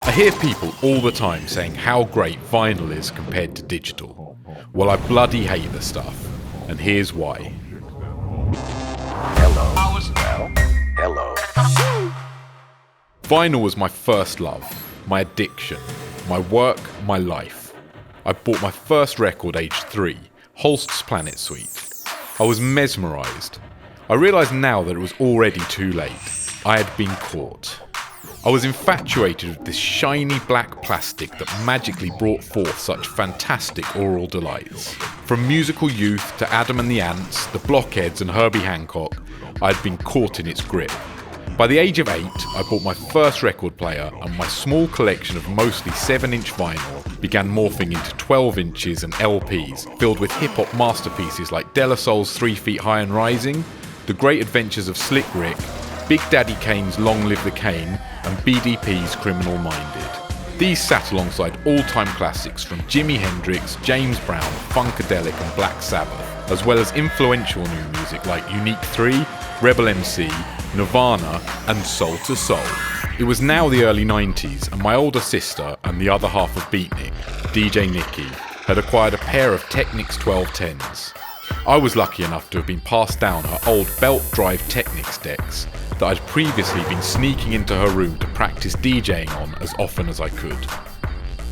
I hear people all the time saying how great vinyl is compared to digital. Well, I bloody hate the stuff, and here's why. Hello. Vinyl was my first love, my addiction, my work, my life. I bought my first record aged 3, Holst's Planet Suite. I was mesmerised. I realise now that it was already too late. I had been caught. I was infatuated with this shiny black plastic that magically brought forth such fantastic aural delights. From musical youth to Adam and the Ants, the Blockheads and Herbie Hancock, I had been caught in its grip. By the age of 8, I bought my first record player, and my small collection of mostly 7-inch vinyl began morphing into 12 inches and LPs, filled with hip-hop masterpieces like De La Soul's 3 Feet High and Rising, The Great Adventures of Slick Rick, Big Daddy Kane's Long Live the Kane, and BDP's Criminal Minded. These sat alongside all-time classics from Jimi Hendrix, James Brown, Funkadelic and Black Sabbath, as well as influential new music like Unique 3, Rebel MC, Nirvana and Soul to Soul. It was now the early 90s, and my older sister and the other half of Beatnik, DJ Nikki, had acquired a pair of Technics 1210s. I was lucky enough to have been passed down her old belt drive Technics decks that I'd previously been sneaking into her room to practice DJing on as often as I could.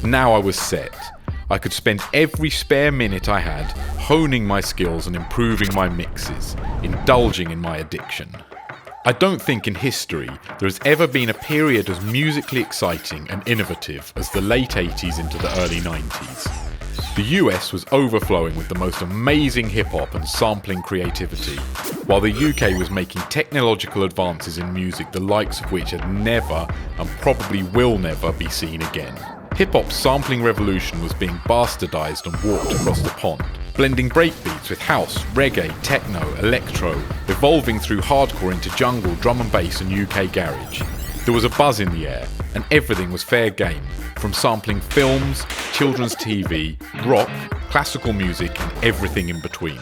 Now I was set. I could spend every spare minute I had honing my skills and improving my mixes, indulging in my addiction. I don't think in history there has ever been a period as musically exciting and innovative as the late 80s into the early 90s. The US was overflowing with the most amazing hip-hop and sampling creativity, while the UK was making technological advances in music the likes of which had never, and probably will never, be seen again. Hip-hop's sampling revolution was being bastardised and warped across the pond, blending breakbeats with house, reggae, techno, electro, evolving through hardcore into jungle, drum and bass and UK garage. There was a buzz in the air, and everything was fair game, from sampling films, children's TV, rock, classical music and everything in between.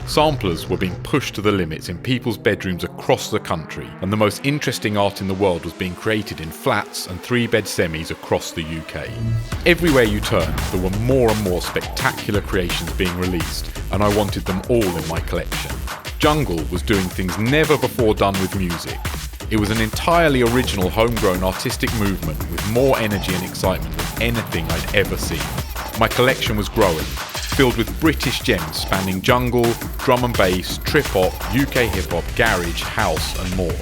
Samplers were being pushed to the limits in people's bedrooms across the country, and the most interesting art in the world was being created in flats and 3-bed semis across the UK. Everywhere you turned, there were more and more spectacular creations being released, and I wanted them all in my collection. Jungle was doing things never before done with music. It was an entirely original homegrown artistic movement with more energy and excitement than anything I'd ever seen. My collection was growing, filled with British gems spanning jungle, drum and bass, trip-hop, UK hip-hop, garage, house and more.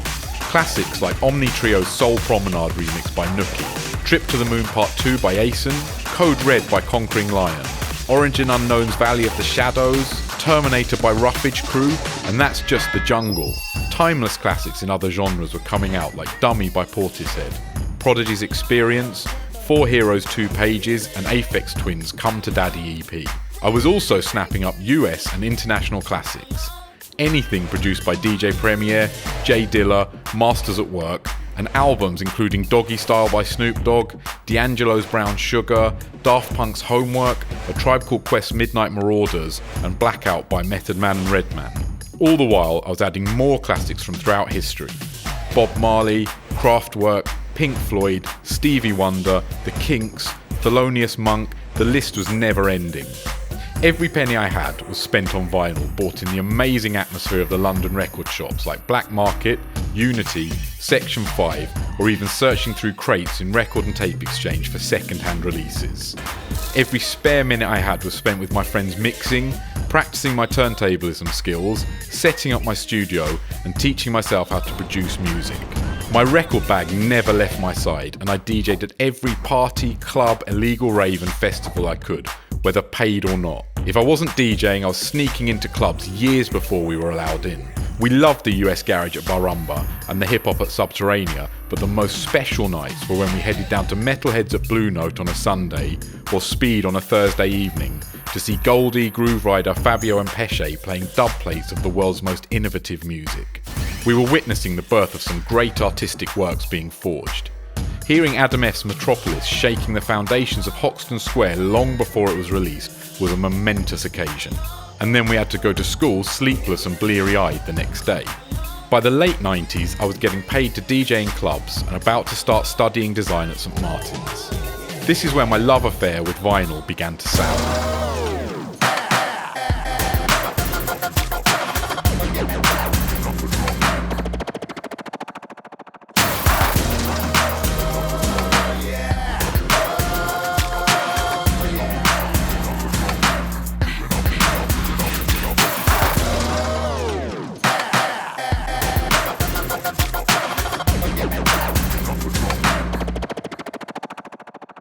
Classics like Omni Trio's Soul Promenade remix by Nookie, Trip to the Moon Part 2 by Acen, Code Red by Conquering Lion, Origin Unknown's Valley of the Shadows, Terminator by Roughage Crew, and that's just the jungle. Timeless classics in other genres were coming out like Dummy by Portishead, Prodigy's Experience, 4 Heroes 2 Pages and Aphex Twins' Come to Daddy EP. I was also snapping up US and international classics. Anything produced by DJ Premier, Jay Dilla, Masters at Work, and albums including Doggy Style by Snoop Dogg, D'Angelo's Brown Sugar, Daft Punk's Homework, A Tribe Called Quest's Midnight Marauders, and Blackout by Method Man and Redman. All the while, I was adding more classics from throughout history. Bob Marley, Kraftwerk, Pink Floyd, Stevie Wonder, The Kinks, Thelonious Monk, the list was never ending. Every penny I had was spent on vinyl, bought in the amazing atmosphere of the London record shops like Black Market, Unity, Section 5, or even searching through crates in Record and Tape Exchange for second-hand releases. Every spare minute I had was spent with my friends mixing, practicing my turntablism skills, setting up my studio, and teaching myself how to produce music. My record bag never left my side, and I DJ'd at every party, club, illegal rave and festival I could, whether paid or not. If I wasn't DJing, I was sneaking into clubs years before we were allowed in. We loved the US garage at Barumba and the hip-hop at Subterranea, but the most special nights were when we headed down to Metalheads at Blue Note on a Sunday, or Speed on a Thursday evening, to see Goldie, Groove Rider, Fabio and Pesce playing dub plates of the world's most innovative music. We were witnessing the birth of some great artistic works being forged. Hearing Adam F's Metropolis shaking the foundations of Hoxton Square long before it was released was a momentous occasion. And then we had to go to school sleepless and bleary-eyed the next day. By the late 90s, I was getting paid to DJ in clubs and about to start studying design at St Martin's. This is where my love affair with vinyl began to sour.